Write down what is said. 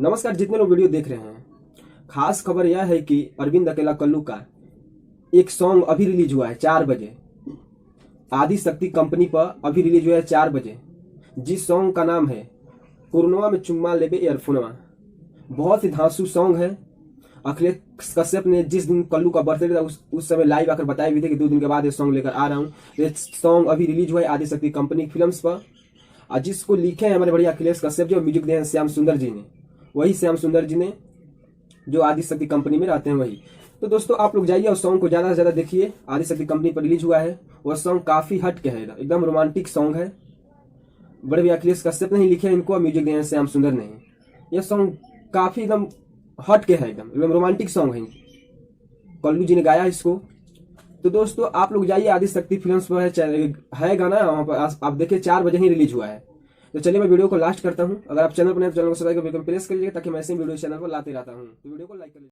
नमस्कार, जितने लोग वीडियो देख रहे हैं, खास खबर यह है कि अरविंद अकेला कल्लू का एक सॉन्ग अभी रिलीज हुआ है 4 बजे। आदि शक्ति कंपनी पर अभी रिलीज हुआ है 4 बजे, जिस सॉन्ग का नाम है कुरनवा में चुम्मा लेबे ईयरफोनवा। बहुत ही धांसू सॉन्ग है। अखिलेश कश्यप ने जिस दिन कल्लू का बर्थडे था उस समय लाइव आकर बताए भी थे कि 2 दिन के बाद ये सॉन्ग लेकर आ रहा हूँ। ये सॉन्ग अभी रिलीज हुआ है आदि शक्ति कंपनी फिल्म्स पर, और जिसको लिखे हैं हमारे बढ़िया अखिलेश कश्यप जी, और म्यूजिक दिए हैं श्याम सुंदर जी ने। वही श्याम सुंदर जी ने जो आदि शक्ति कंपनी में रहते हैं वही। तो दोस्तों आप लोग जाइए और सॉन्ग को ज्यादा से ज्यादा देखिए। आदि शक्ति कंपनी पर रिलीज हुआ है। वह सॉन्ग काफी हट के है, एकदम रोमांटिक सॉन्ग है। बड़े भैया अखिलेश कश्यप ने ही लिखे हैं इनको, और म्यूजिक दिए हैं श्याम सुंदर ने। यह सॉन्ग काफी एकदम हट के है, एकदम रोमांटिक सॉन्ग है। कल्लू जी ने गाया इसको। तो दोस्तों आप लोग जाइए, आदि शक्ति फिल्म्स पर है गाना, वहां पर आप देखिए 4 बजे ही रिलीज हुआ है। तो चलिए मैं वीडियो को लास्ट करता हूं। अगर आप चैनल पर नए तो चैनल को सब्सक्राइब कर प्रेस कर लीजिए, ताकि मैं ऐसे वीडियो चैनल पर लाते रहता हूं। तो वीडियो को लाइक कर लीजिए।